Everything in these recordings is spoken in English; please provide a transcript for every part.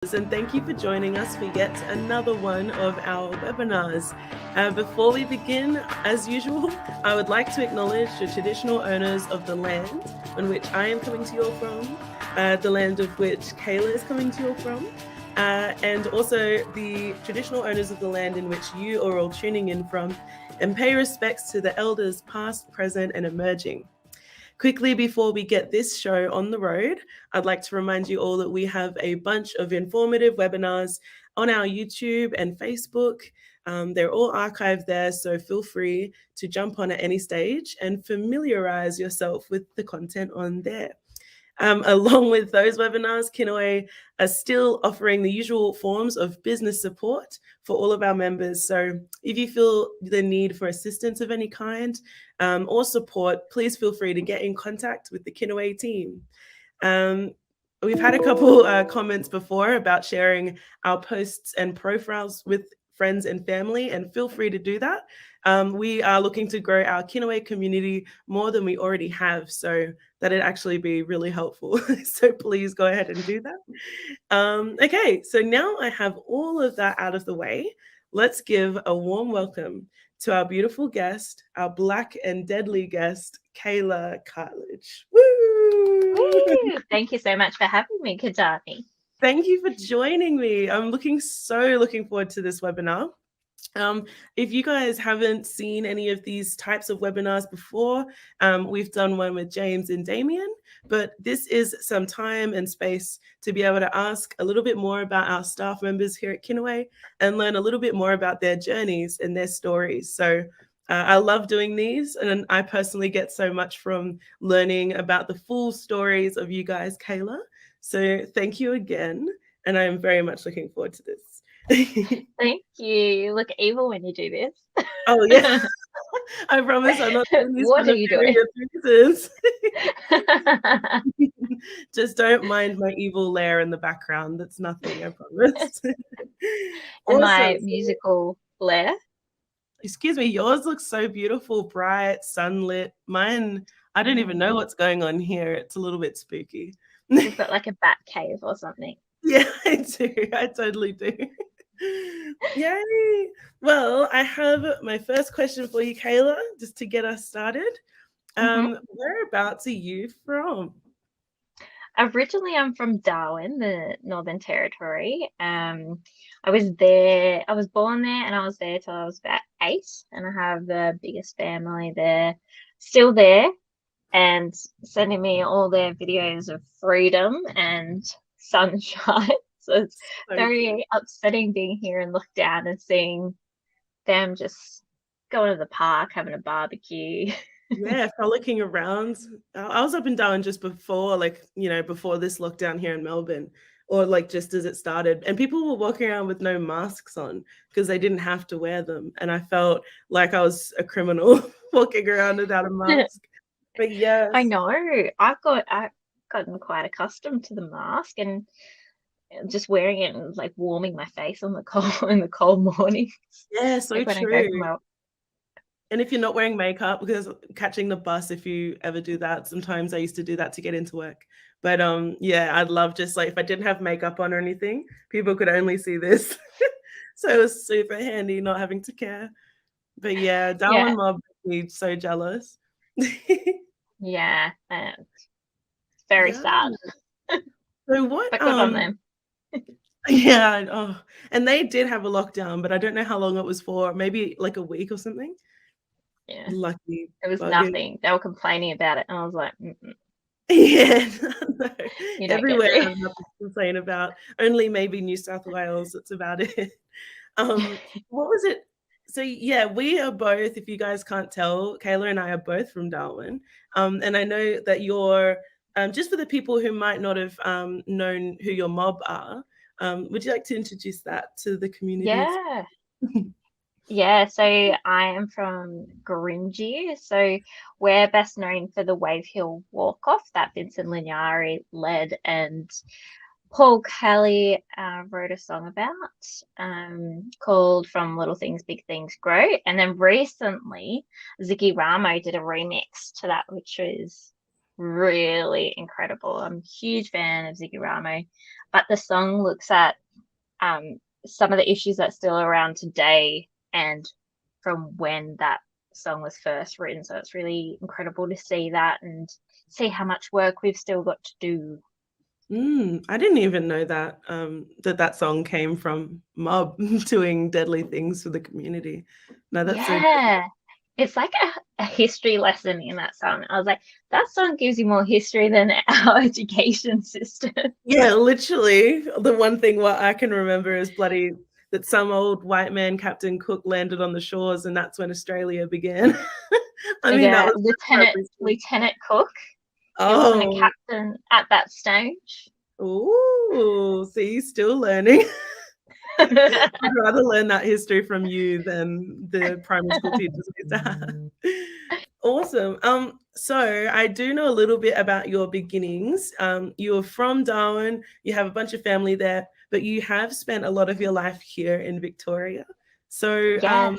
And thank you for joining us for yet another one of our webinars. Before we begin, as usual, I would like to acknowledge the traditional owners of the land on which I am coming to you from, the land of which Kayla is coming to you from, and also the traditional owners of the land in which you are all tuning in from, and pay respects to the elders past, present, and emerging. Quickly, before we get this show on the road, I'd like to remind you all that we have a bunch of informative webinars on our YouTube and Facebook. They're all archived there, so feel free to jump on at any stage and familiarize yourself with the content on there. Along with those webinars, Kinaway are still offering the usual forms of business support for all of our members. So if you feel the need for assistance of any kind or support, please feel free to get in contact with the Kinaway team. We've had a couple comments before about sharing our posts and profiles with friends and family, and feel free to do that. We are looking to grow our Kinaway community more than we already have, so that'd actually be really helpful. So please go ahead and do that. Okay, so now I have all of that out of the way. Let's give a warm welcome to our beautiful guest, our Black and deadly guest, Kayla Cartledge. Woo! Woo! Thank you so much for having me, Kajani. Thank you for joining me. I'm looking forward to this webinar. If you guys haven't seen any of these types of webinars before, we've done one with James and Damien, but this is some time and space to be able to ask a little bit more about our staff members here at Kinaway and learn a little bit more about their journeys and their stories. So I love doing these, and I personally get so much from learning about the full stories of you guys, Kayla. So thank you again, and I am very much looking forward to this. Thank you. You look evil when you do this. Oh, yeah. I promise I'm not doing these What for are you doing? nefarious reasons. Just don't mind my evil lair in the background. That's nothing, I promise. And my Awesome. musical lair. Excuse me, yours looks so beautiful, bright, sunlit. Mine, I don't even know what's going on here. It's a little bit spooky. You've got like a bat cave or something. Yeah, I do. I totally do. Yay. Well, I have my first question for you, Kayla, just to get us started. Whereabouts are you from? Originally, I'm from Darwin, the Northern Territory. I was there, I was born there, and I was there till I was about 8, and I have the biggest family there, still there, and sending me all their videos of freedom and sunshine. So it's So very upsetting being here and look down and seeing them just going to the park, having a barbecue. yeah, frolicking around. I was up and down just before, before this lockdown here in Melbourne, or like just as it started. And people were walking around with no masks on because they didn't have to wear them. And I felt like I was a criminal walking around without a mask. But yes. I know. I've gotten quite accustomed to the mask and just wearing it and like warming my face on the cold in the cold mornings. Yeah, so Like when I true. go for my And if you're not wearing makeup, because catching the bus, if you ever do that, sometimes I used to do that to get into work. But yeah, I'd love just like if I didn't have makeup on or anything, people could only see this. So it was super handy not having to care. But yeah, yeah, Darwin mob made me so jealous. yeah, it's very Yeah. sad, So what but good on them. yeah, oh, and they did have a lockdown, but I don't know how long it was for, maybe like a week or something. Yeah, Lucky it was buggers. nothing. They were complaining about it, and I was like, Yeah, no. you don't get Everywhere to. has nothing to complain about. Only maybe New South Wales, that's about it. What was it? So yeah, we are both, if you guys can't tell, Kayla and I are both from Darwin. And I know that you're, just for the people who might not have known who your mob are, would you like to introduce that to the community? Yeah. Yeah, so I am from Grimsby. So we're best known for the Wave Hill Walk Off that Vincent Lignari led and Paul Kelly wrote a song about called From Little Things, Big Things Grow. And then recently, Ziggy Ramo did a remix to that, which was really incredible. I'm a huge fan of Ziggy Ramo, but the song looks at some of the issues that still are around today and from when that song was first written. So it's really incredible to see that and see how much work we've still got to do. I didn't even know that that song came from Mob doing deadly things for the community. No, that's so good. Yeah. It's like a history lesson in that song. I was like, that song gives you more history than our education system. Yeah, literally. The one thing what I can remember is bloody that some old white man, Captain Cook, landed on the shores, and that's when Australia began. I mean, that Yeah, was so recent. Lieutenant Cook. He wasn't a Oh, captain at that stage. ooh, see, still learning. I'd rather learn that history from you than the primary school teachers we used to have. Awesome. So I do know a little bit about your beginnings. You're from Darwin, you have a bunch of family there, but you have spent a lot of your life here in Victoria. So, Yeah,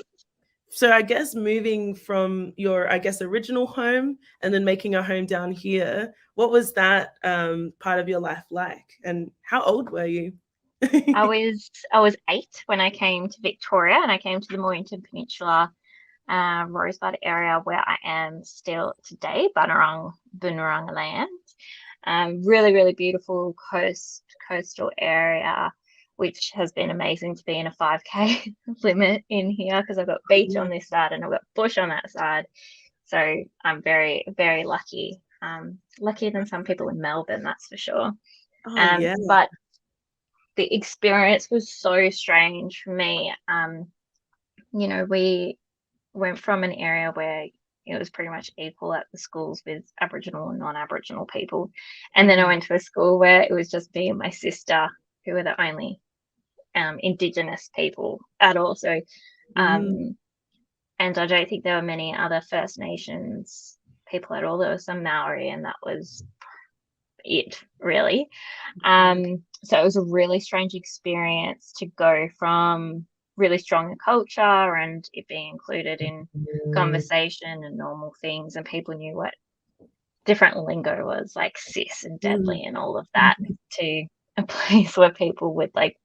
so I guess moving from your, I guess, original home and then making a home down here, what was that part of your life like? And how old were you? I was 8 when I came to Victoria, and I came to the Mornington Peninsula, Rosebud area where I am still today, Bunurong land. Really, really beautiful coastal area, which has been amazing to be in a 5K limit in here because I've got beach on this side and I've got bush on that side. So I'm very, very lucky. Luckier than some people in Melbourne, that's for sure. Oh, yeah. But the experience was so strange for me. We went from an area where it was pretty much equal at the schools with Aboriginal and non-Aboriginal people. And then I went to a school where it was just me and my sister who were the only Indigenous people at all. So, and I don't think there were many other First Nations people at all. There was some Maori, and that was it, really. So it was a really strange experience to go from really strong culture and it being included in conversation and normal things, and people knew what different lingo was, like cis and deadly and all of that, to a place where people would like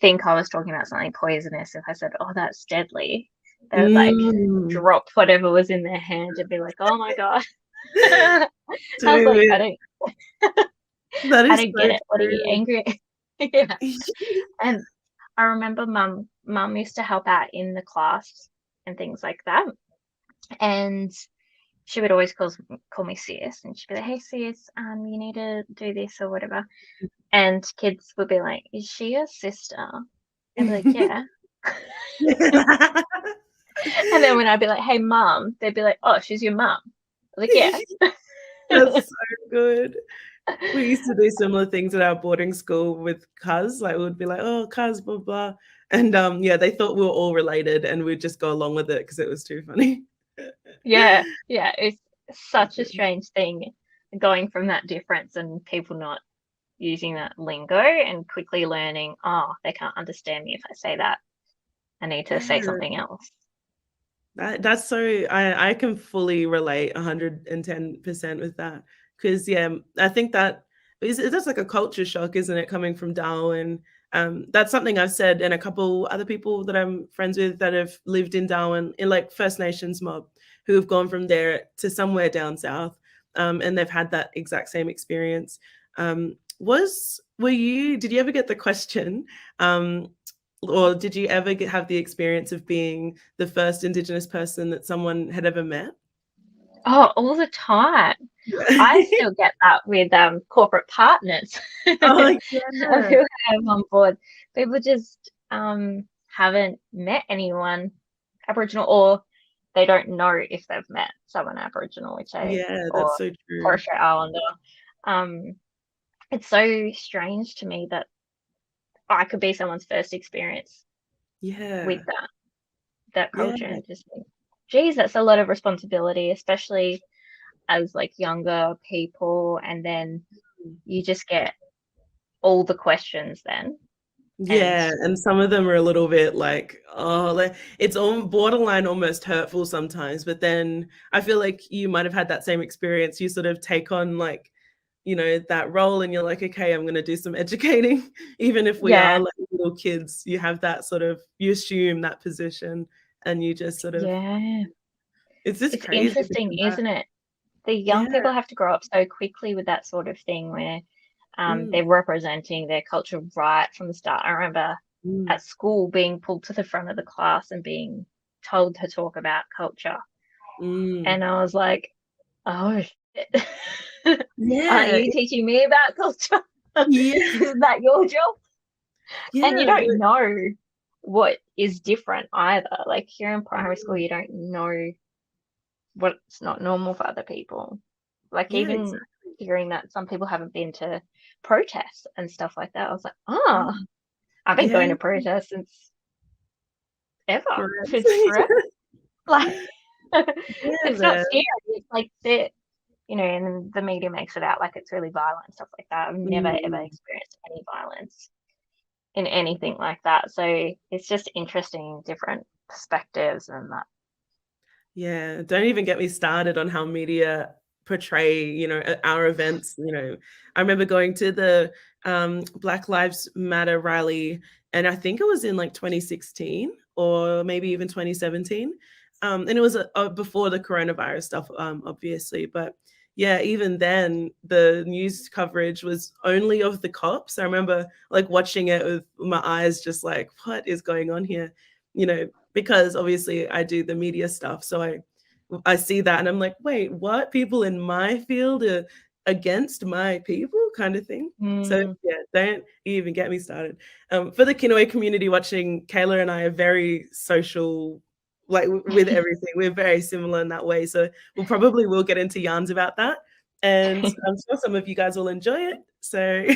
think I was talking about something poisonous. If I said, "Oh, that's deadly," they would like drop whatever was in their hand and be like, "Oh my god." I was like, Dude, that I is don't so get it. What are you true. angry at? Yeah. And I remember mum used to help out in the class and things like that. And she would always call me sis, and she'd be like, "Hey sis, you need to do this or whatever." And kids would be like, "Is she your sister?" I'd be like, "Yeah." And then when I'd be like, "Hey mum," they'd be like, "Oh, she's your mum." I was like, "Yeah." That's so good. We used to do similar things at our boarding school with cuz, like, we'd be like, "Oh, cuz, blah, blah." And, yeah, they thought we were all related, and we'd just go along with it because it was too funny. Yeah, yeah, it's such a strange thing going from that difference and people not using that lingo and quickly learning, oh, they can't understand me if I say that. I need to say Yeah. something else. That's so I can fully relate 110% with that. Because yeah, I think that is that's like a culture shock, isn't it, coming from Darwin? That's something I've said, and a couple other people that I'm friends with that have lived in Darwin, in like First Nations mob, who have gone from there to somewhere down south, and they've had that exact same experience. Did you ever get the question, or did you ever have the experience of being the first Indigenous person that someone had ever met? Oh, all the time. I Yeah. still get that with corporate partners. Oh, Of yeah. who I have on board. People just haven't met anyone Aboriginal, or they don't know if they've met someone Aboriginal, Yeah, or that's so Torres true. Strait Islander. Um, it's so strange to me that I could be someone's first experience with Yeah. that Yeah. culture, and just think, geez, that's a lot of responsibility, especially as like younger people, and then you just get all the questions then. And Yeah, and some of them are a little bit like, oh, like it's on borderline almost hurtful sometimes. But then I feel like you might have had that same experience. You sort of take on like, that role and you're like, okay, I'm going to do some educating. Even if we are yeah, like little kids, you have that sort of, you assume that position and you just sort of, yeah. it's just It's crazy interesting, thinking back. isn't it? The young Yeah. people have to grow up so quickly with that sort of thing where Mm, they're representing their culture right from the start. I remember mm, at school being pulled to the front of the class and being told to talk about culture. mm. And I was like, oh shit. Aren't Yeah. you teaching me about culture? Yeah. Isn't that your job? And you Yeah. don't know what is different either. Like here in primary school, Mm, you don't know what's not normal for other people. Like yeah, even exactly. hearing that some people haven't been to protests and stuff like that, I was like, oh, Mm, I've been yeah. going to protests since ever, Correct. since forever. Like Yeah, it's not man. scary. It's like and the media makes it out like it's really violent, stuff like that. I've never ever Mm. experienced any violence in anything like that. So it's just interesting, different perspectives and that. Yeah, don't even get me started on how media portray, our events. I remember going to the Black Lives Matter rally, and I think it was in like 2016 or maybe even 2017. And it was before the coronavirus stuff, obviously. But yeah, even then, the news coverage was only of the cops. I remember like watching it with my eyes just like, what is going on here? Because obviously I do the media stuff. So I see that and I'm like, wait, what? People in my field are against my people kind of thing. So Mm. yeah, don't even get me started. For the Kinaway community watching, Kayla and I are very social, like with everything. We're very similar in that way. So we'll get into yarns about that. And I'm sure some of you guys will enjoy it. So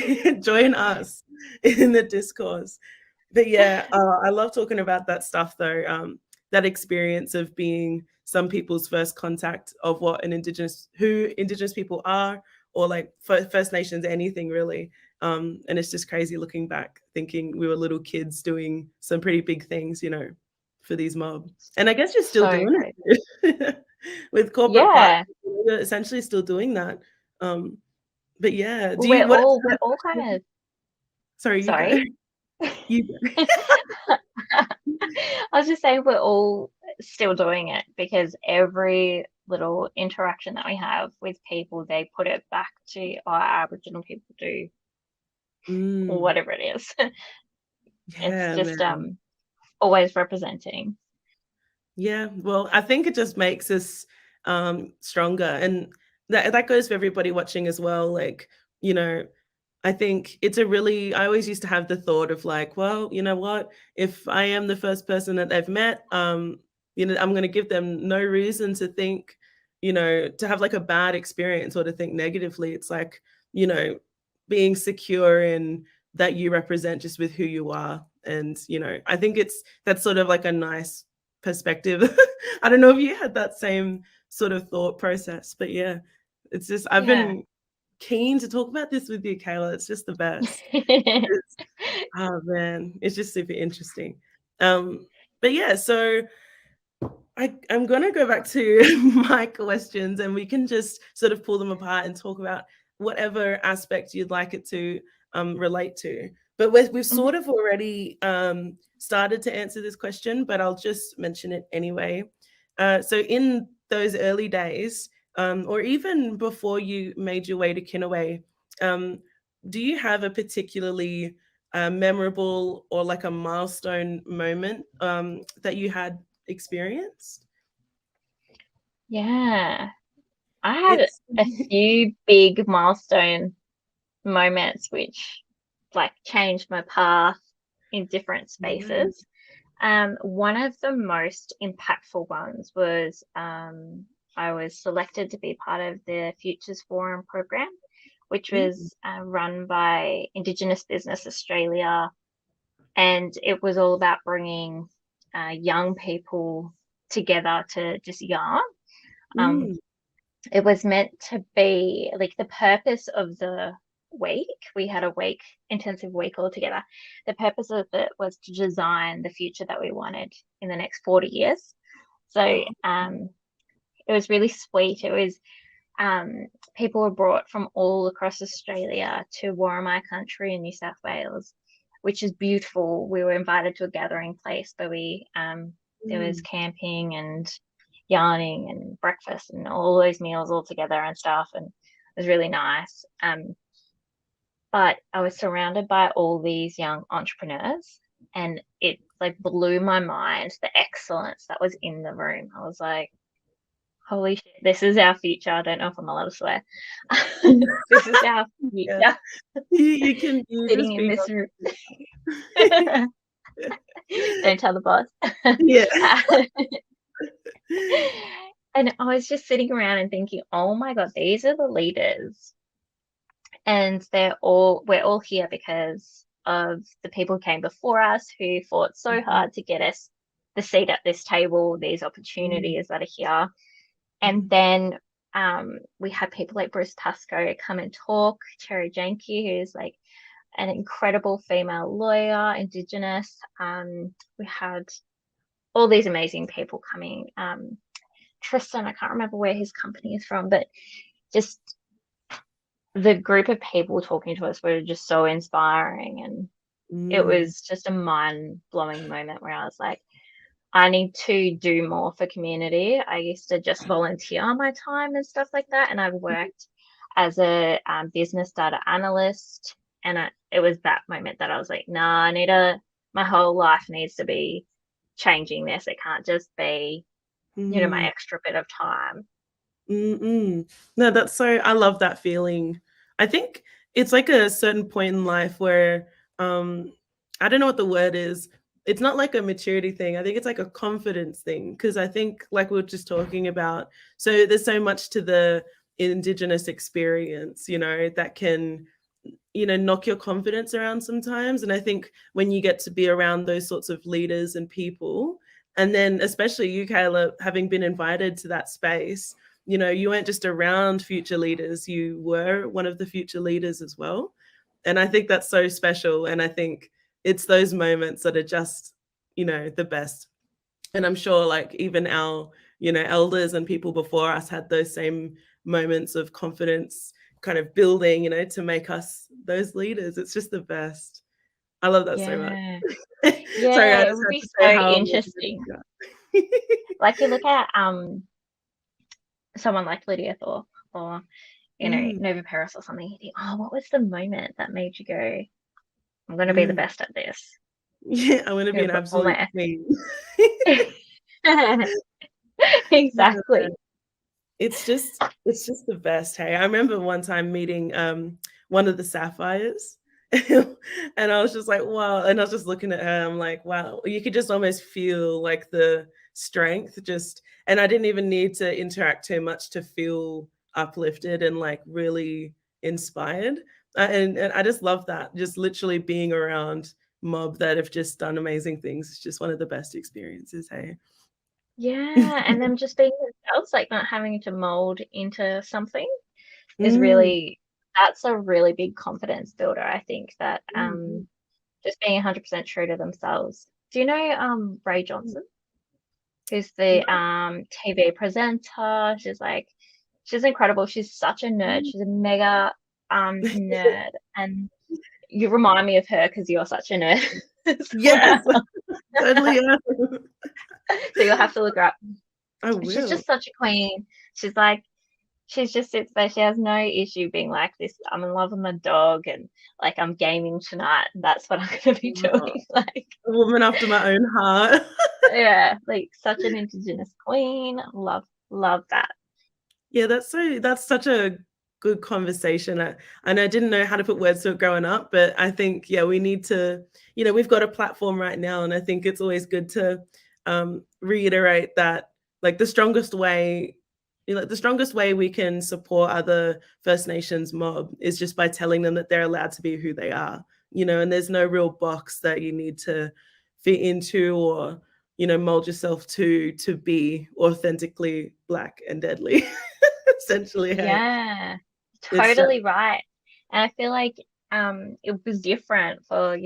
join us in the discourse. But yeah, I love talking about that stuff though. That experience of being some people's first contact of what who Indigenous people are, or like First Nations, anything really. And it's just crazy looking back, thinking we were little kids doing some pretty big things, for these mob. And I guess you're still So doing crazy. it with corporate parties. Yeah. You're essentially still doing that. But yeah, Well, do you what? we're all kind of Sorry, you go. sorry. You go. I was just saying we're all still doing it because every little interaction that we have with people, they put it back to our Aboriginal people do Mm, whatever it is. It's yeah, just man. always representing. Yeah, well, I think it just makes us stronger, and that goes for everybody watching as well. Like, you know, I think it's a really, I always used to have the thought of like, well, you know what? If I am the first person that they've met, I'm going to give them no reason to think, to have like a bad experience or to think negatively. It's like, you know, being secure in that you represent just with who you are. And, I think that's sort of like a nice perspective. I don't know if you had that same sort of thought process, but yeah, it's just, I've Yeah. been keen to talk about this with you, Kayla. It's just the best. It's, oh man, it's just super interesting. Um, but yeah, so I'm gonna go back to my questions and we can just sort of pull them apart and talk about whatever aspect you'd like it to relate to. But we've Mhm. sort of already started to answer this question, but I'll just mention it anyway. So in those early days, or even before you made your way to Kinaway, um, do you have a particularly memorable or like a milestone moment that you had experienced? Yeah. I had It's a few big milestone moments which like changed my path in different yeah. spaces. One of the most impactful ones was I was selected to be part of the Futures Forum program, which Mm, was run by Indigenous Business Australia, and it was all about bringing young people together to just yarn. Um, mm, it was meant to be like the purpose of the week. We had a intensive week all together. The purpose of it was to design the future that we wanted in the next 40 years. So it was really sweet. It was people were brought from all across Australia to Warramai country in New South Wales, which is beautiful. We were invited to a gathering place where there was camping and yarning and breakfast and all those meals all together and stuff, and it was really nice. But I was surrounded by all these young entrepreneurs, and it like blew my mind, the excellence that was in the room. I was like, holy shit, this is our future. I don't know if I'm allowed to swear. This is our future. Yeah. You can sitting in this room. Don't tell the boss. Yeah. And I was just sitting around and thinking, oh my God, these are the leaders. And we're all here because of the people who came before us, who fought so hard to get us the seat at this table, these opportunities that are here. And then we had people like Bruce Pascoe come and talk, Cherry Janke, who's like an incredible female lawyer, Indigenous. We had all these amazing people coming. Tristan, I can't remember where his company is from, but just the group of people talking to us were just so inspiring. And it was just a mind-blowing moment where I was like, I need to do more for community. I used to just volunteer my time and stuff like that. And I've worked as a business data analyst. And it was that moment that I was like, nah, my whole life needs to be changing this. It can't just be, my extra bit of time. No, I love that feeling. I think it's like a certain point in life where, I don't know what the word is. It's not like a maturity thing. I think it's like a confidence thing. Because I think, like we were just talking about, so there's so much to the Indigenous experience, that can, knock your confidence around sometimes. And I think when you get to be around those sorts of leaders and people, and then especially you, Kayla, having been invited to that space, you weren't just around future leaders, you were one of the future leaders as well. And I think that's so special. And I think it's those moments that are just, the best. And I'm sure like even our, elders and people before us had those same moments of confidence kind of building, to make us those leaders. It's just the best. I love that so much. Yeah, Sorry, I it just would had be to say so how interesting. Like you look at someone like Lydia Thorpe or Nova Paris or something, you think, oh, what was the moment that made you go, I'm going to be the best at this? Yeah, I'm going to be an absolute queen. Exactly. It's just the best. Hey, I remember one time meeting one of the Sapphires, and I was just like, wow. And I was just looking at her. I'm like, wow. You could just almost feel like the strength. And I didn't even need to interact too much to feel uplifted and like really inspired. And I just love that. Just literally being around mob that have just done amazing things. It's just one of the best experiences. Hey. Yeah, and them just being themselves, like not having to mold into something is really, that's a really big confidence builder. I think that just being 100% true to themselves. Do you know Ray Johnson, who's the TV presenter? She's incredible. She's such a nerd. She's a mega nerd, and you remind me of her because you're such a nerd. Yes, totally. So you'll have to look her up. I will. She's just such a queen. She just sits there. She has no issue being like this. I'm in love with my dog, and like I'm gaming tonight. That's what I'm going to be doing. Like a woman after my own heart. Yeah, like such an Indigenous queen. Love that. Yeah, that's such a good conversation. I didn't know how to put words to it growing up, but I think, yeah, we need to, we've got a platform right now, and I think it's always good to reiterate that, like, the strongest way we can support other First Nations mob is just by telling them that they're allowed to be who they are, and there's no real box that you need to fit into or, mold yourself to be authentically Black and deadly. Essentially. Yeah, totally right. And I feel like it was different for,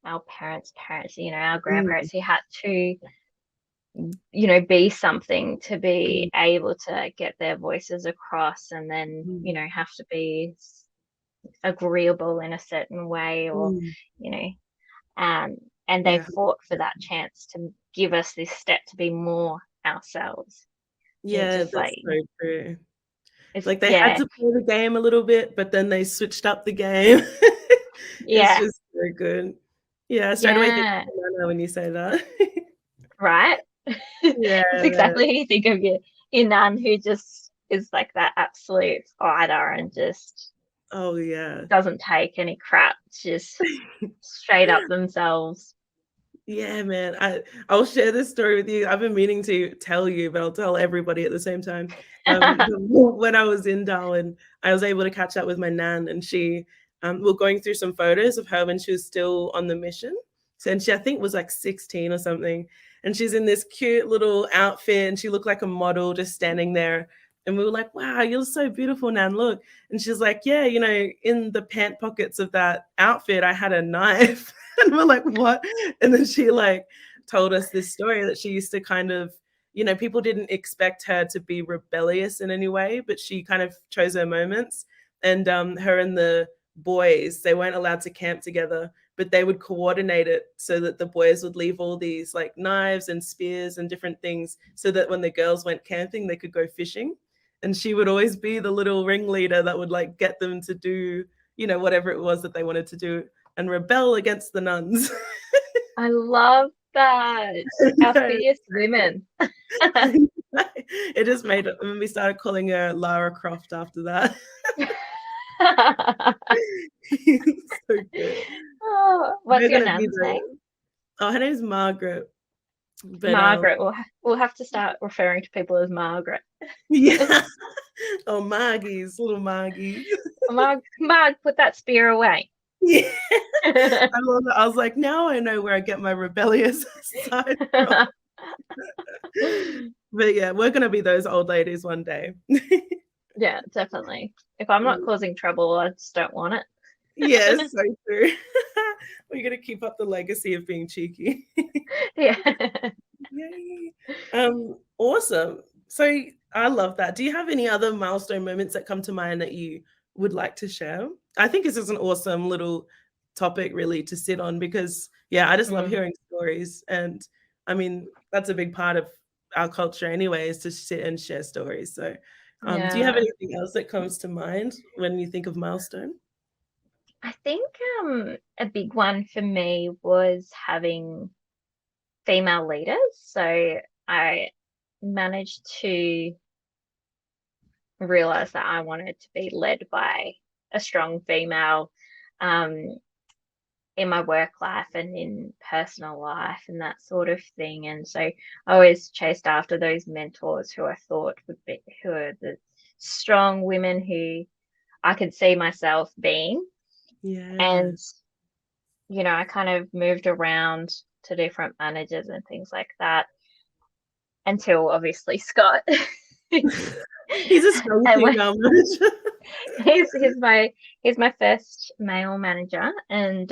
our parents' parents, our Mm, grandparents who had to, be something to be mm, able to get their voices across, and then, mm, have to be agreeable in a certain way, or, mm. you know, um, and they Yeah. fought for that chance to give us this step to be more ourselves. And it's Yeah, just that's like, so true. it's, Like, they had yeah, to play the game a little bit, but then they switched up the game. It's yeah, just so good. Yeah, I straight away think yeah, of Nana when you say that. right. Yeah, It's man. exactly you think of your nan, who just is like that absolute fighter and just Oh, yeah. doesn't take any crap, just straight up themselves. Yeah, man. I'll share this story with you. I've been meaning to tell you, but I'll tell everybody at the same time. When I was in Darwin, I was able to catch up with my nan, and she we're going through some photos of her when she was still on the mission. So, and she, I think, was like 16 or something. And she's in this cute little outfit, and she looked like a model just standing there. And we were like, "Wow, you're so beautiful, Nan. Look." And she's like, "Yeah, in the pant pockets of that outfit, I had a knife." And we're like, "What?" And then she like told us this story that she used to kind of, people didn't expect her to be rebellious in any way, but she kind of chose her moments. And her and the boys, they weren't allowed to camp together, but they would coordinate it so that the boys would leave all these like knives and spears and different things so that when the girls went camping, they could go fishing. And she would always be the little ringleader that would like get them to do, whatever it was that they wanted to do and rebel against the nuns. I love that. Our fierce women. It just made it when we started calling her Lara Croft after that. So good. Oh, what's We're your gonna be nan's name? the Oh, her name's Margaret. But Margaret. We'll have to start referring to people as Margaret. yeah. Oh, Margie's, little Margie. Marg, put that spear away. Yeah. I love it. I was like, now I know where I get my rebellious side from. But yeah, we're gonna be those old ladies one day. Yeah, definitely. If I'm not causing trouble, I just don't want it. Yes, so true. We're gonna keep up the legacy of being cheeky. Yeah. Yay. Awesome. So I love that. Do you have any other milestone moments that come to mind that you would like to share? I think this is an awesome little topic really to sit on because yeah, I just love Mm, hearing stories. And I mean, that's a big part of our culture anyway, is to sit and share stories. So do you have yeah. anything else that comes to mind when you think of milestone? I think a big one for me was having female leaders. So I managed to realize that I wanted to be led by a strong female um, in my work life and in personal life and that sort of thing. And so I always chased after those mentors who I thought who are the strong women who I could see myself being. Yeah. And, I kind of moved around to different managers and things like that until obviously Scott. He's a strong And when female manager. he's my first male manager, and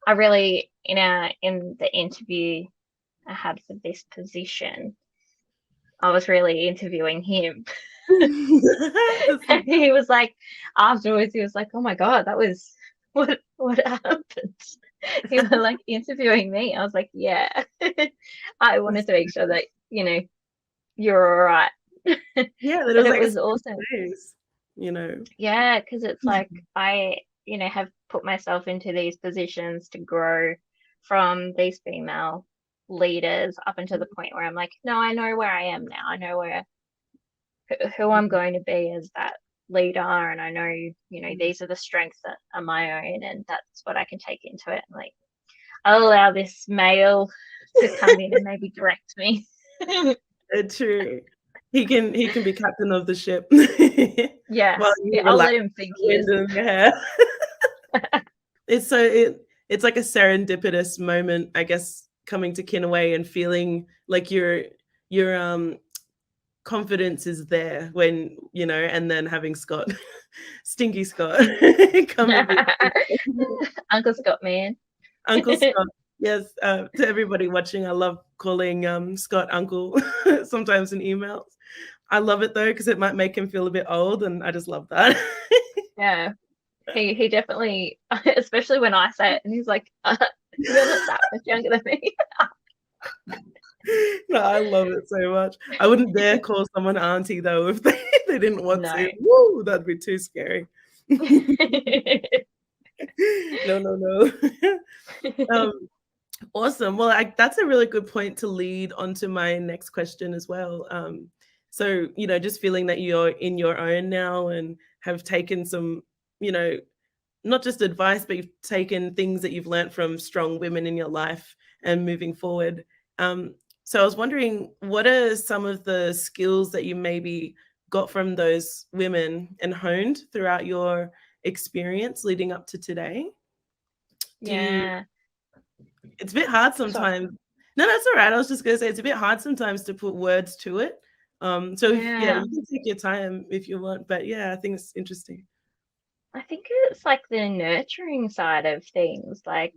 I really in the interview I had for this position, I was really interviewing him. And he was like, afterwards, he was like, "Oh my God, that was what happened?" He was like interviewing me. I was like, "Yeah, I wanted to make sure that you're all right." Yeah, that it But was it like a was safe also, space, you know? yeah, because it's like I, have put myself into these positions to grow from these female leaders up until the point where I'm like, no, I know where I am now. I know who I'm going to be as that leader, and I know, these are the strengths that are my own, and that's what I can take into it. Like, I'll allow this male to come in and maybe direct me. True. He can be captain of the ship Yeah, while you yeah, I'll relax let him think the he wind is. in your hair. It's like a serendipitous moment, I guess, coming to Kinaway and feeling like you're confidence is there when, and then having Scott, Stinky Scott, come and be Uncle Scott, man. Uncle Scott. Yes, to everybody watching, I love calling Scott Uncle sometimes in emails. I love it though because it might make him feel a bit old, and I just love that. Yeah, he definitely, especially when I say it, and he's like, "You're not that much younger than me." No, I love it so much. I wouldn't dare call someone auntie though if they didn't want No. to. Woo, that'd be too scary. No. Awesome. Well, that's a really good point to lead onto my next question as well. So, just feeling that you're in your own now and have taken some, not just advice, but you've taken things that you've learned from strong women in your life and moving forward. So I was wondering, what are some of the skills that you maybe got from those women and honed throughout your experience leading up to today? Yeah. It's a bit hard sometimes. No, that's all right. I was just going to say it's a bit hard sometimes to put words to it. So you can take your time if you want, but yeah, I think it's interesting. I think it's like the nurturing side of things. Like,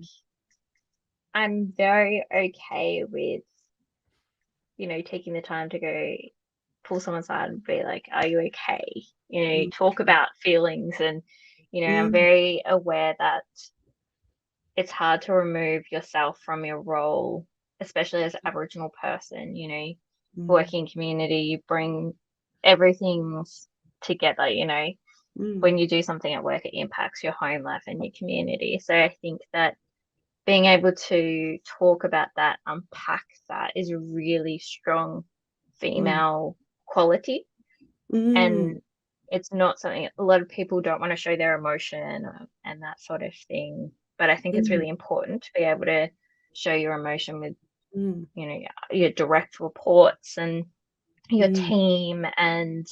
I'm very okay with, taking the time to go pull someone aside and be like, "Are you okay?" Talk about feelings, and I'm very aware that it's hard to remove yourself from your role, especially as an Aboriginal person. Working community, you bring everything together. When you do something at work, it impacts your home life and your community. So I think that being able to talk about that, unpack that, is a really strong female quality. And it's not something a lot of people don't want to show their emotion and that sort of thing. But I think it's really important to be able to show your emotion with, your direct reports and your team, and,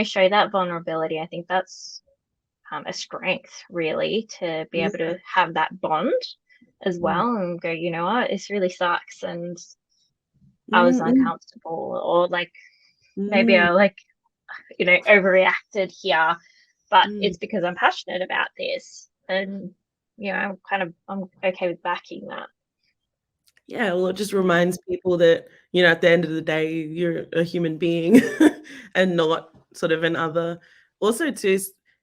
show that vulnerability. I think that's a strength, really, to be able to have that bond as well and go, you know what, this really sucks and I was uncomfortable, or like maybe I overreacted here, but it's because I'm passionate about this, and I'm okay with backing that. Yeah, well, it just reminds people that, at the end of the day, you're a human being and not sort of an other. Also, too,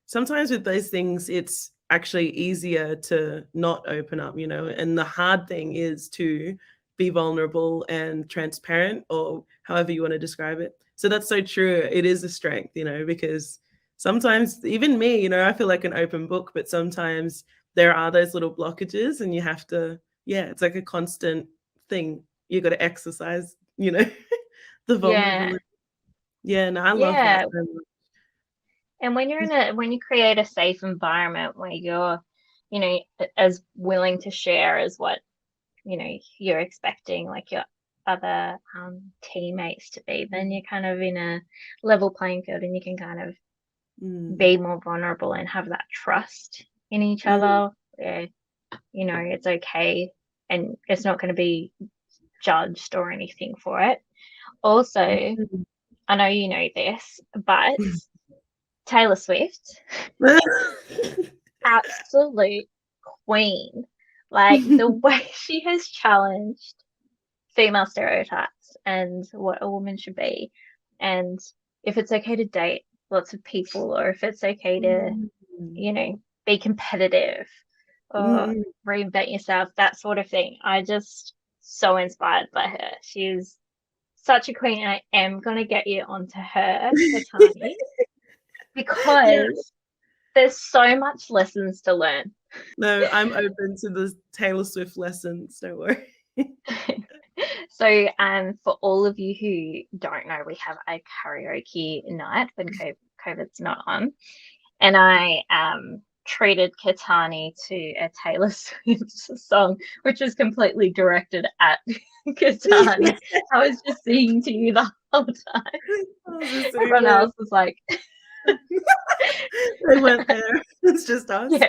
sometimes with those things, it's actually easier to not open up, and the hard thing is to be vulnerable and transparent, or however you want to describe it. So that's so true. It is a strength, because sometimes even me, I feel like an open book, but sometimes there are those little blockages and you have to, it's like a constant thing. You got to exercise, the vulnerability. Yeah, no, I love that so much. And when you create a safe environment where you're, as willing to share as what, you're expecting like your other teammates to be, then you're kind of in a level playing field, and you can kind of be more vulnerable and have that trust in each other. Where, it's okay and it's not going to be judged or anything for it. Also, I know you know this, but Taylor Swift, absolute queen. Like, the way she has challenged female stereotypes and what a woman should be, and if it's okay to date lots of people, or if it's okay to, be competitive or reinvent yourself, that sort of thing. I just so inspired by her. She's such a queen, and I am going to get you onto her, Katani, because there's so much lessons to learn. No, I'm open to the Taylor Swift lessons, don't worry. So, for all of you who don't know, we have a karaoke night when COVID's not on, and I treated Katani to a Taylor Swift song, which was completely directed at Katani. I was just singing to you the whole time. Everyone else was like, they weren't there. It's just us. Yeah.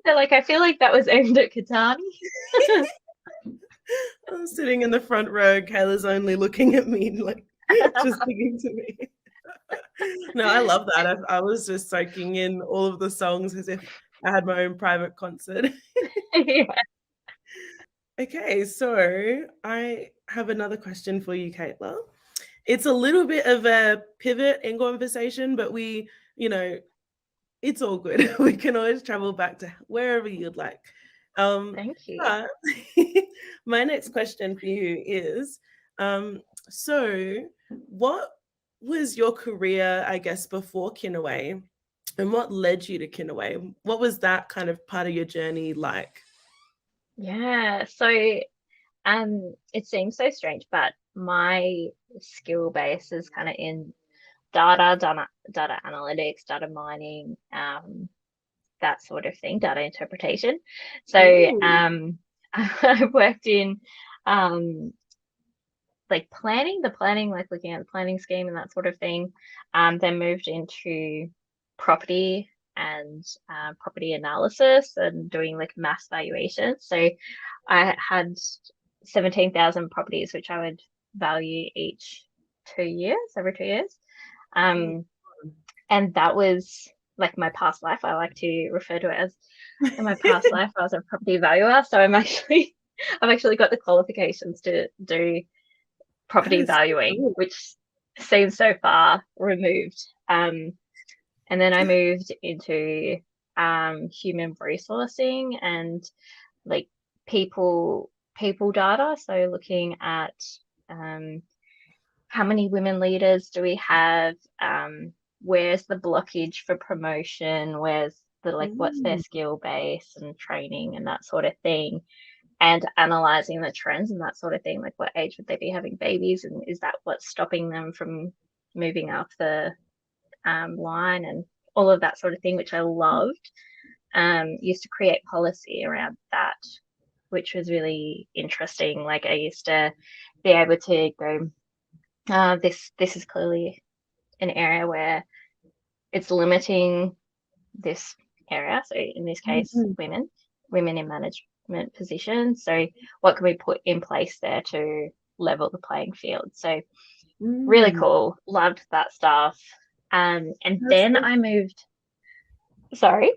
They're like, I feel like that was aimed at Katani. I'm sitting in the front row. Kayla's only looking at me like, just singing to me. No, I love that. I was just soaking in all of the songs as if I had my own private concert. Yeah. Okay, so I have another question for you, Kayla. It's a little bit of a pivot in conversation, but it's all good. We can always travel back to wherever you'd like. Thank you. But my next question for you is, so what was your career, I guess, before Kinaway, and what led you to Kinaway? What was that kind of part of your journey like? Yeah. So it seems so strange, but my skill base is kind of in data analytics, data mining, that sort of thing, data interpretation. So Ooh. I worked in like the planning, like looking at the planning scheme and that sort of thing. Then moved into property and property analysis and doing like mass valuation. So I had 17,000 properties, which I would value each 2 years, every 2 years. Um, and that was like my past life. I like to refer to it as in my past life, I was a property valuer. So I've actually got the qualifications to do That property is so valuing, cool. which seems so far removed. And then I moved into human resourcing and like people data. So looking at how many women leaders do we have? Where's the blockage for promotion? Where's the like what's their Mm, skill base and training and that sort of thing? And analyzing the trends and that sort of thing, like what age would they be having babies, and is that what's stopping them from moving up the line and all of that sort of thing, which I loved. Used to create policy around that, which was really interesting. Like I used to be able to go, this is clearly an area where it's limiting this area. So in this case, mm, women in management positions. So what can we put in place there to level the playing field? So really mm. cool. Loved that stuff. And That's then so I moved. Sorry.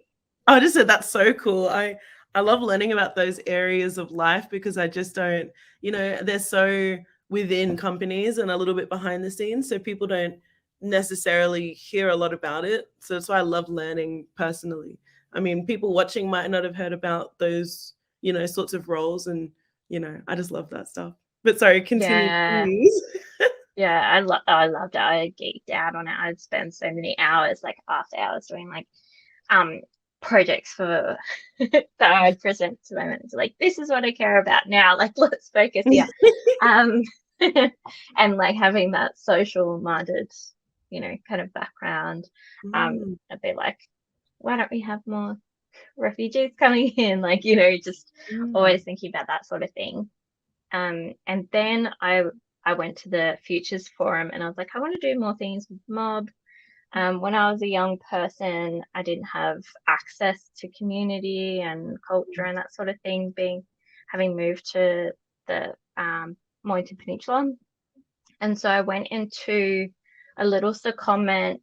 I just said that's so cool. I love learning about those areas of life because I just don't, they're so within companies and a little bit behind the scenes, so people don't necessarily hear a lot about it. So that's why I love learning personally. I mean, people watching might not have heard about those, sorts of roles, and I just love that stuff. But sorry, continue, Yeah. please. Yeah, I loved it. I geeked out on it. I'd spend so many hours, like after hours, doing like um projects for that I'd present to my manager. Like, this is what I care about now. Like, let's focus here. Um, and like having that social minded, kind of background. Mm, I'd be like, why don't we have more refugees coming in? Like, just mm, always thinking about that sort of thing. And then I went to the Futures Forum and I was like, I want to do more things with mob. When I was a young person, I didn't have access to community and culture and that sort of thing, having moved to the Mornington Peninsula. And so I went into a little secondment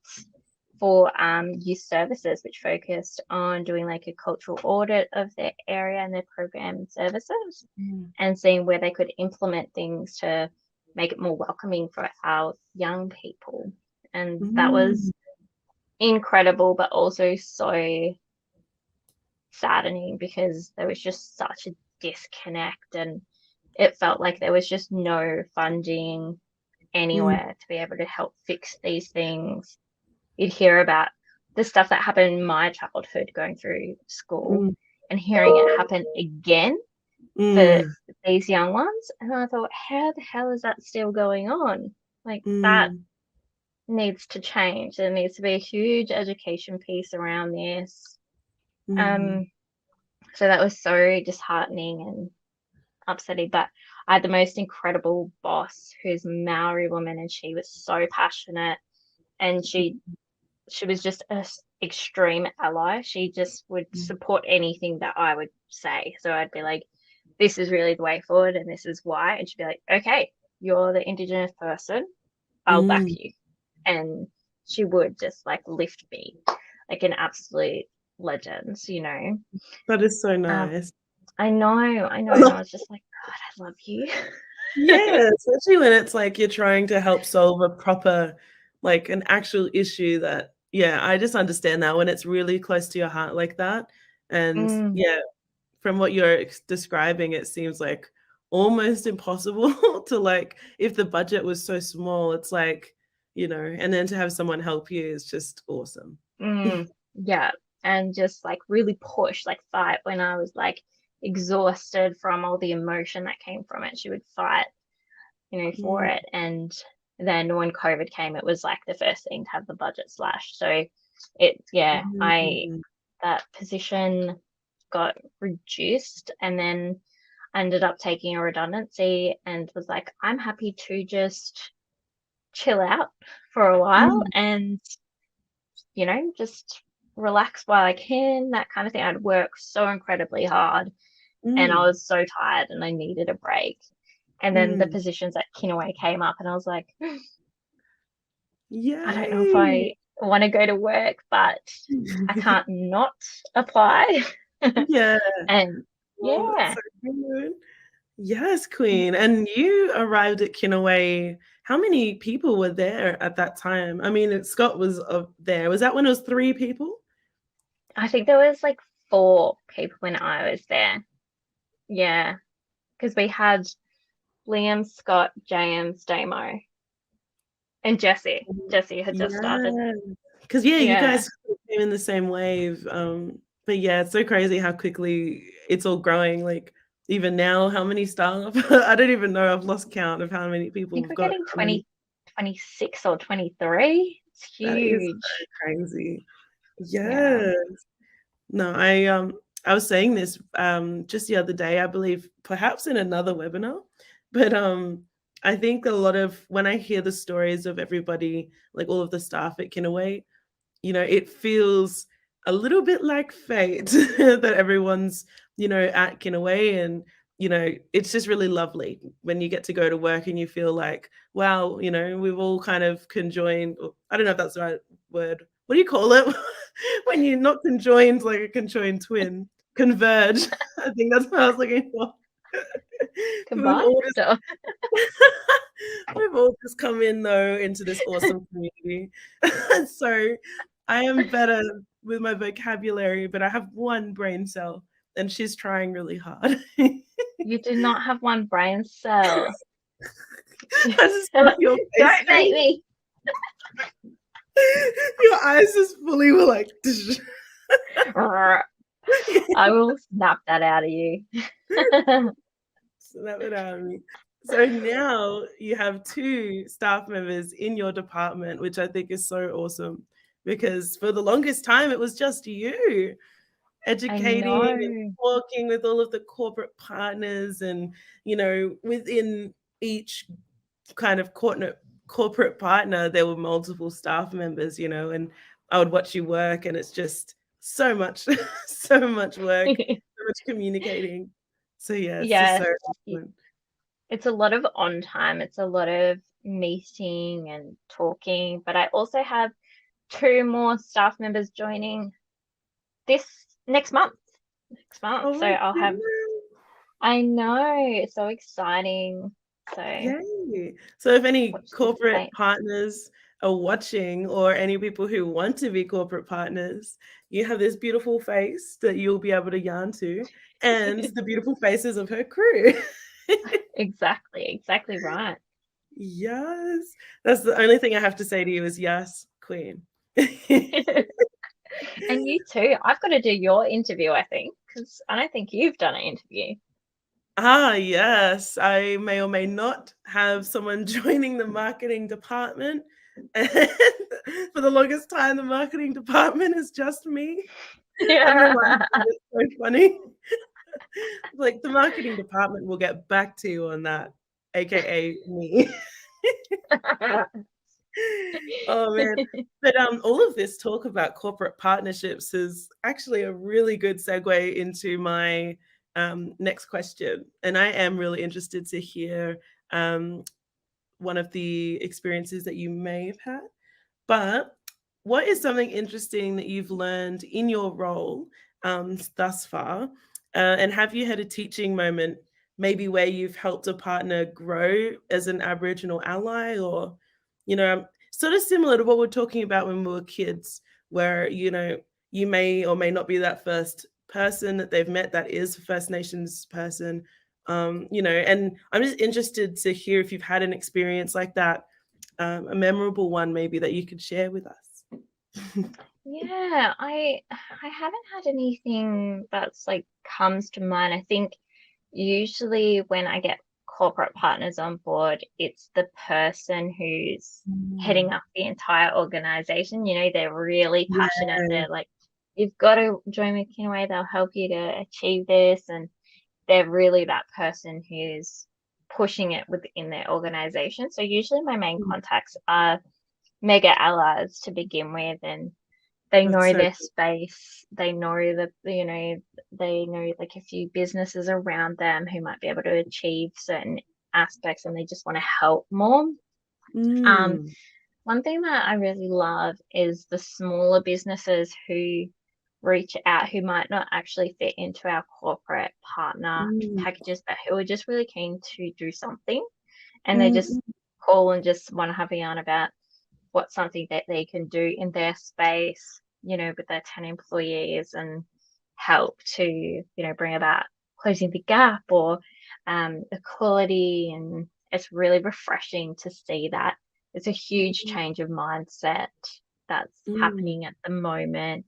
for youth services, which focused on doing like a cultural audit of their area and their program and services mm, and seeing where they could implement things to make it more welcoming for our young people. And that mm, was incredible, but also so saddening because there was just such a disconnect and it felt like there was just no funding mm, anywhere to be able to help fix these things. You'd hear about the stuff that happened in my childhood going through school mm, and hearing it happen again for mm, these young ones. And I thought, how the hell is that still going on? Like, that mm, needs to change. There needs to be a huge education piece around this. mm. Um, so that was so disheartening and upsetting. But I had the most incredible boss who's a Maori woman, and she was so passionate, and she was just an extreme ally. She just would support anything that I would say. So I'd be like, this is really the way forward, and this is why. And she'd be like, okay, you're the Indigenous person. I'll back Mm, you. And she would just like lift me like an absolute legend, you know. that is so Um, nice. I know, and I was just like, God, I love you. Yeah, especially when it's like you're trying to help solve a proper, like an actual issue that, yeah, I just understand that when it's really close to your heart like that. And Mm, yeah, from what you're describing, it seems like almost impossible to like, if the budget was so small, it's like, and then to have someone help you is just awesome. yeah. And just like really push, like fight when I was like exhausted from all the emotion that came from it. She would fight, for Mm, it. And then when COVID came, it was like the first thing to have the budget slashed. So yeah, mm, that position got reduced, and then I ended up taking a redundancy and was like, I'm happy to just chill out for a while mm, and, just relax while I can, that kind of thing. I'd worked so incredibly hard and I mm, was so tired and I needed a break. And then the mm. positions at Kinaway came up and I was like, I don't know if Yay! I want to go to work, but I can't not apply. Yeah. And Oh, that's yeah, so good. Yes, queen. And you arrived at Kinaway. How many people were there at that time? I mean, Scott was there. Was that when it was 3 people? I think there was like 4 people when I was there. Yeah, because we had Liam, Scott, James, Damo, and Jesse. Jesse had just started. Yeah. Because yeah, you Yeah, guys came in the same wave. But yeah, it's so crazy how quickly it's all growing. Like even now, how many staff? I don't even know. I've lost count of how many I people think we've we're got getting coming. 26 or 23. It's That is so huge. crazy. Yeah. Yeah. No, I was saying this just the other day, I believe perhaps in another webinar, but I think a lot of when I hear the stories of everybody, like all of the staff at Kinaway, it feels a little bit like fate that everyone's, at Kinaway and it's just really lovely when you get to go to work and you feel like, wow, we've all kind of conjoined. I don't know if that's the right word. What do you call it? When you're not conjoined like a conjoined twin, converge. I think that's what I was looking for. We've Combined? all just we've all just come in though into this awesome community. So I am better with my vocabulary, but I have one brain cell and she's trying really hard. You do not have one brain cell. I just saw your face. Don't make me. Your eyes just fully were like, I will snap that out of you. snap it out of me. So now you have 2 staff members in your department, which I think is so awesome because for the longest time it was just you I educating and know. talking with all of the corporate partners and, within each kind of corporate partner, there were multiple staff members, and I would watch you work and it's just so much, so much work, so much communicating. So yeah, it's just Yes, so awesome. it's a lot of on time. It's a lot of meeting and talking. But I also have 2 more staff members joining this next month. Next month. Oh So my I'll have, goodness. I know, it's so exciting. So Yay. So if any watch this corporate space. partners are watching or any people who want to be corporate partners, you have this beautiful face that you'll be able to yarn to and the beautiful faces of her crew. Exactly right. Yes. That's the only thing I have to say to you is yes, queen. And you too. I've got to do your interview, I think, because I don't think you've done an interview. Ah, yes. I may or may not have someone joining the marketing department. And for the longest time, the marketing department is just me. Everyone Yeah. said it's so funny. Like the marketing department will get back to you on that, aka me. Oh man. But all of this talk about corporate partnerships is actually a really good segue into my next question. And I am really interested to hear one of the experiences that you may have had. But what is something interesting that you've learned in your role thus far? And have you had a teaching moment, maybe where you've helped a partner grow as an Aboriginal ally, or, sort of similar to what we're talking about when we were kids, where, you may or may not be that first person that they've met that is a First Nations person. And I'm just interested to hear if you've had an experience like that, a memorable one maybe that you could share with us. Yeah, I haven't had anything that's like comes to mind. I think usually when I get corporate partners on board, it's the person who's heading Mm. up the entire organization. They're really passionate. Yeah. They're like, you've got to join with Kinaway, they'll help you to achieve this. And they're really that person who's pushing it within their organization. So usually my main Mm. contacts are mega allies to begin with, and they That's know so their cool. space. They know that, they know like a few businesses around them who might be able to achieve certain aspects, and they just want to help more. Um, Mm. One thing that I really love is the smaller businesses who reach out, who might not actually fit into our corporate partner Mm. packages, but who are just really keen to do something, and they just Mm. call and just want to have a yarn about what's something that they can do in their space, with their 10 employees, and help to, bring about closing the gap or equality. And it's really refreshing to see that. It's a huge change of mindset that's Mm. happening at the moment.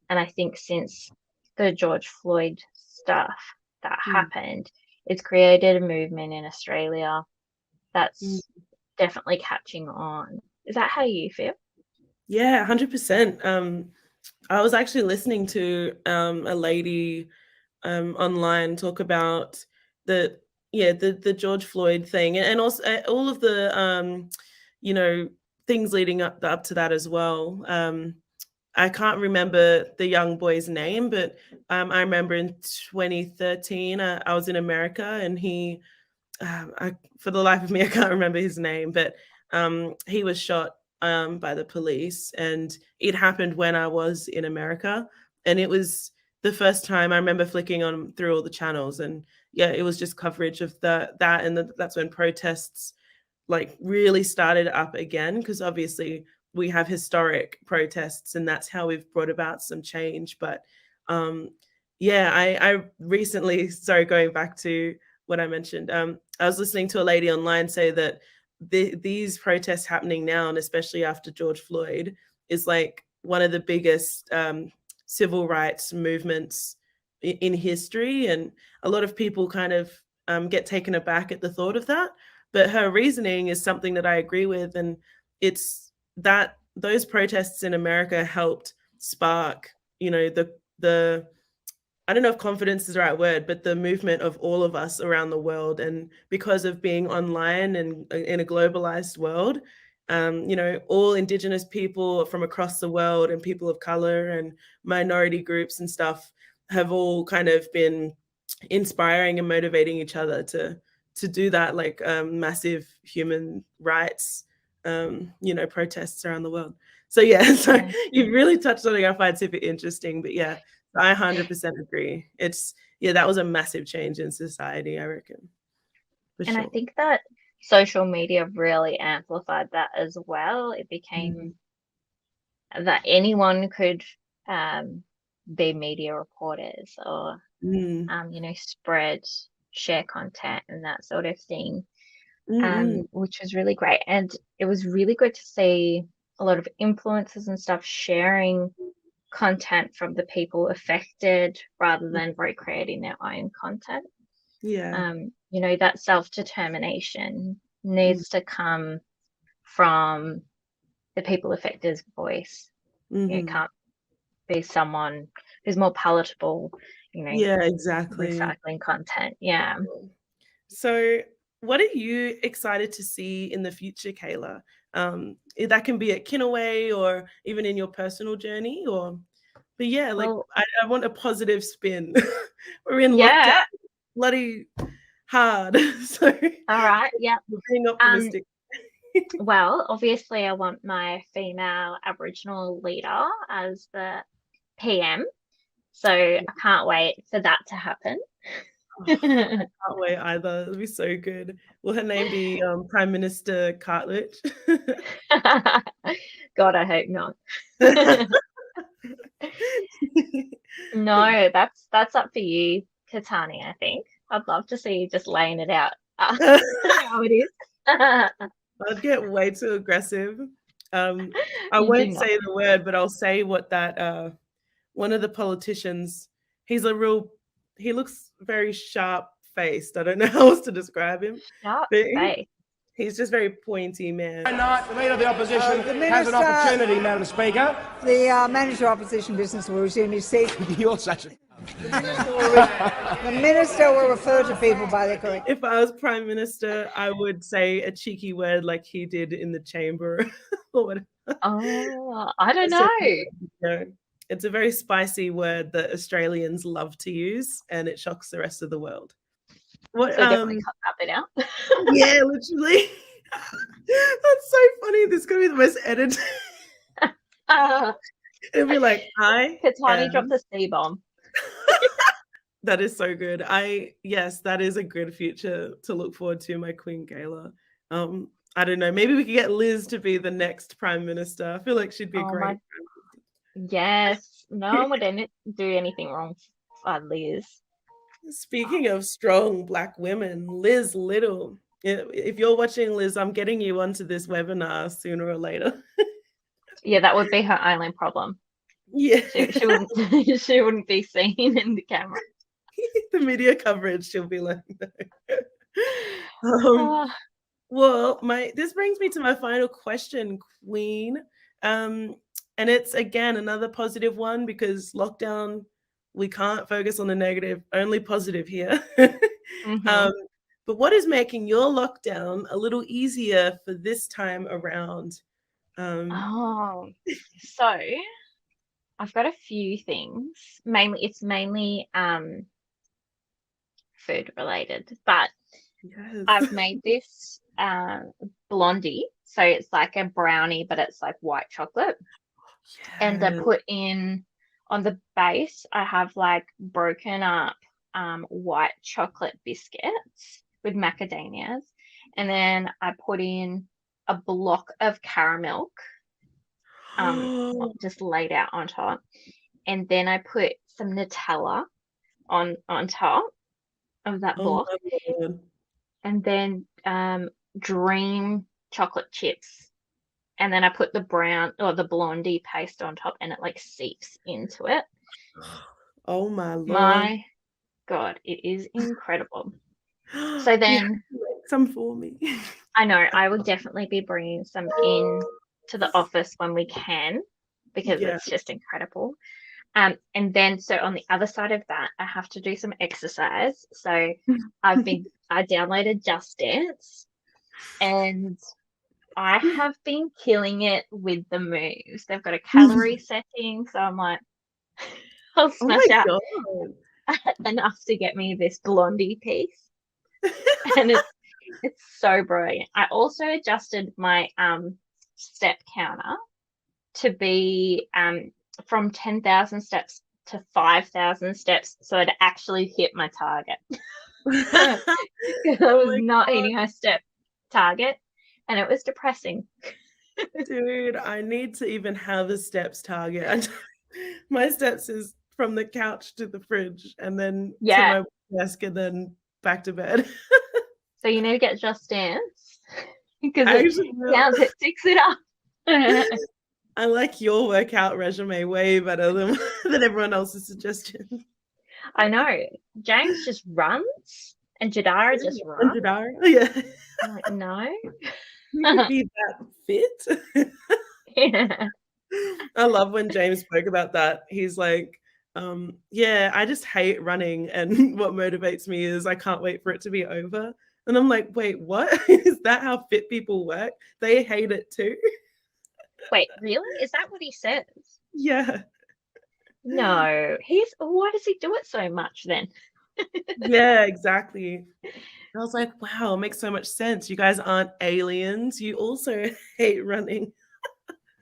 And I think since the George Floyd stuff that Mm. happened, it's created a movement in Australia Mm. that's definitely catching on. Is that how you feel? Yeah, 100%. I was actually listening to a lady online talk about the the George Floyd thing, and also all of the you know things leading up to that as well. I can't remember the young boy's name, but I remember in 2013 I was in America, and for the life of me, I can't remember his name, but he was shot by the police, and it happened when I was in America, and it was the first time I remember flicking on through all the channels, and yeah, it was just coverage of that's when protests like really started up again, because obviously we have historic protests and that's how we've brought about some change. But um yeah, I recently, sorry, going back to what I mentioned, I was listening to a lady online say that these protests happening now, and especially after George Floyd, is like one of the biggest civil rights movements in history, and a lot of people kind of get taken aback at the thought of that, but her reasoning is something that I agree with, and it's that those protests in America helped spark, the I don't know if confidence is the right word, but the movement of all of us around the world. And because of being online and in a globalized world, all Indigenous people from across the world and people of color and minority groups and stuff have all kind of been inspiring and motivating each other to do that, like massive human rights protests around the world. So yeah, so Yeah. you've really touched on something I find super interesting. But yeah, I 100% agree. That was a massive change in society, I reckon, for And I sure. think that social media really amplified that as well. It Mm. became that anyone could um, be media reporters, or, Mm. spread, share content and that sort of thing, Mm. which was really great. And it was really good to see a lot of influencers and stuff sharing content from the people affected rather Mm. than recreating their own content. Yeah. That self-determination Mm. needs to come from the people affected's voice. It Mhm. can't be someone who's more palatable, you know, Yeah, exactly. recycling content. Yeah. So, what are you excited to see in the future, Kayla? That can be at Kinaway or even in your personal journey, or but yeah, like Well, I want a positive spin. We're in lockdown, yeah. bloody hard. So All right. Yeah. we're being Um, optimistic. Well, obviously, I want my female Aboriginal leader as the PM. So I can't wait for that to happen. Can't wait either. It'll be so good. Will her name be Prime Minister Cartledge? God, I hope not. No, that's up for you, Katani, I think. I'd love to see you just laying it out how it is. I'd get way too aggressive. I You do won't not. say the word, but I'll say what that one of the politicians, he looks very sharp faced. I don't know how else to describe him. Sharp But face. he's just very pointy man. The Leader of the Opposition has an opportunity, Madam Speaker. The Manager of Opposition Business will resume his seat. You're such a... The Minister will refer to people by their correct. If I was Prime Minister, I would say a cheeky word like he did in the chamber or whatever. Oh, I don't know. It's a very spicy word that Australians love to use, and it shocks the rest of the world. What? So definitely cut that bit out. Yeah, literally. That's so funny. This is gonna be the most edited. It'll be like, Katani dropped the C-bomb. That is so good. Yes, that is a good future to look forward to, my Queen Kayla. I don't know. Maybe we could get Liz to be the next Prime Minister. I feel like she'd be great. Yes, no one would do anything wrong for Liz. Speaking of strong Black women, Liz Little. If you're watching, Liz, I'm getting you onto this webinar sooner or later. Yeah, that would be her only problem. Yeah. She wouldn't be seen in the camera. The media coverage, she'll be like, no. Well, this brings me to my final question, Queen. And it's, again, another positive one, because lockdown, we can't focus on the negative, only positive here. But what is making your lockdown a little easier for this time around? So I've got a few things. It's mainly food related, but yes. I've made this blondie. So it's like a brownie, but it's like white chocolate. Yes. And I put in on the base, I have like broken up white chocolate biscuits with macadamias. And then I put in a block of caramel just laid out on top. And then I put some Nutella on top of that block. And then dream chocolate chips. And then I put the brown or the blondie paste on top, and it like seeps into it. Oh my Lord. My God, it is incredible. So then some for me. I know I will definitely be bringing some in to the office when we can, because it's just incredible. And then so on the other side of that, I have to do some exercise. So I downloaded Just Dance, and I have been killing it with the moves. They've got a calorie setting, so I'm like, I'll smash out enough to get me this blondie piece. And it's so brilliant. I also adjusted my step counter to be from 10,000 steps to 5,000 steps, so it actually hit my target. I was not hitting my step target, and it was depressing. Dude, I need to even have a steps target. My steps is from the couch to the fridge, and then to my desk, and then back to bed. So you need to get Just Dance, because it ticks it up. I like your workout resume way better than everyone else's suggestion. I know. James just runs, and Jadara just runs. And Jadara, yeah. I'm like, no. You could be that fit. Yeah. I love when James spoke about that. He's like, I just hate running, and what motivates me is I can't wait for it to be over. And I'm like, wait, what? Is that how fit people work? They hate it too. Wait, really? Is that what he says? Yeah. No. Why does he do it so much then? Yeah, exactly. I was like, wow, it makes so much sense. You guys aren't aliens. You also hate running.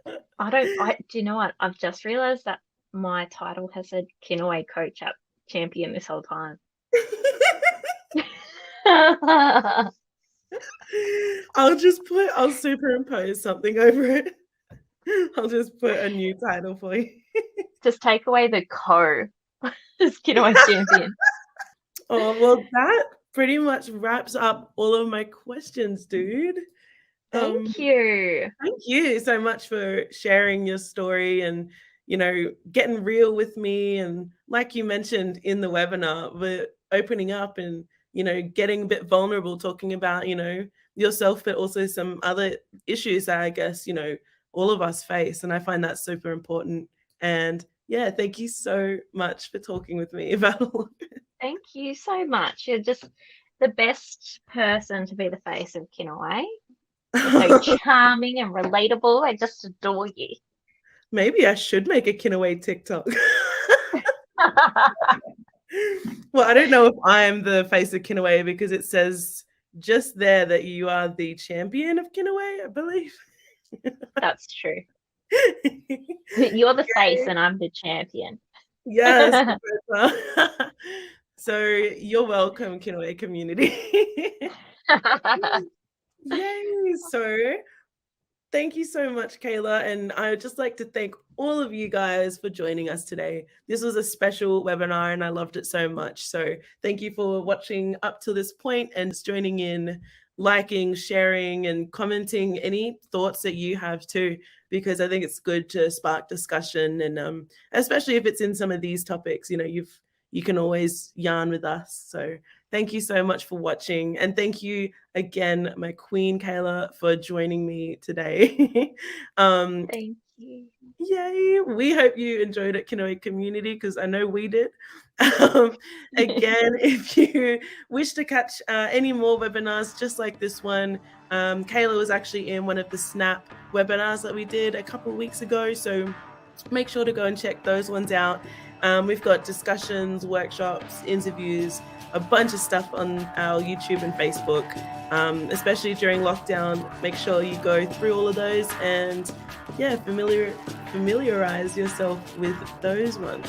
Do you know what? I've just realized that my title has said Kinaway Coach Up Champion this whole time. I'll superimpose something over it. I'll just put a new title for you. Just take away the co. As Kinaway Champion. Oh, well, that pretty much wraps up all of my questions, dude. Thank you. Thank you so much for sharing your story and, getting real with me. And like you mentioned in the webinar, we're opening up and, getting a bit vulnerable, talking about, yourself, but also some other issues that I guess, all of us face. And I find that super important. And yeah, thank you so much for talking with me about all of it. Thank you so much. You're just the best person to be the face of Kinaway. You're so charming and relatable. I just adore you. Maybe I should make a Kinaway TikTok. Well, I don't know if I'm the face of Kinaway because it says just there that you are the champion of Kinaway, I believe. That's true. You're the face and I'm the champion. Yes. So you're welcome, Kinaway community. Yay. So thank you so much, Kayla. And I would just like to thank all of you guys for joining us today. This was a special webinar and I loved it so much. So thank you for watching up to this point and just joining in, liking, sharing, and commenting any thoughts that you have too, because I think it's good to spark discussion. And especially if it's in some of these topics, you can always yarn with us. So thank you so much for watching. And thank you again, my queen, Kayla, for joining me today. Thank you. Yay. We hope you enjoyed it, Kinaway community, because I know we did. Again, if you wish to catch any more webinars just like this one, Kayla was actually in one of the Snap webinars that we did a couple of weeks ago. So make sure to go and check those ones out. We've got discussions, workshops, interviews, a bunch of stuff on our YouTube and Facebook, especially during lockdown. Make sure you go through all of those and familiarize yourself with those ones.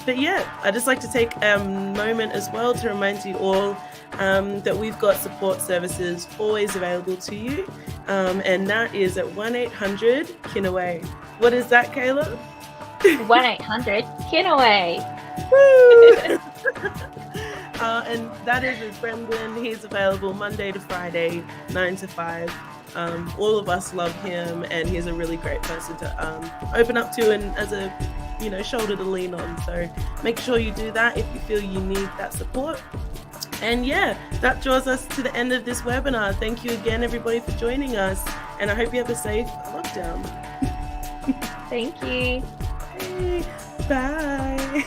But yeah, I'd just like to take a moment as well to remind you all that we've got support services always available to you. And that is at 1-800-KINAWAY. What is that, Kayla? 1-800-KINAWAY. Woo! And that is with Brendan. He's available Monday to Friday, 9 to 5. All of us love him, and he's a really great person to open up to and as a shoulder to lean on. So make sure you do that if you feel you need that support. And yeah, that draws us to the end of this webinar. Thank you again, everybody, for joining us, and I hope you have a safe lockdown. Thank you. Hey, bye.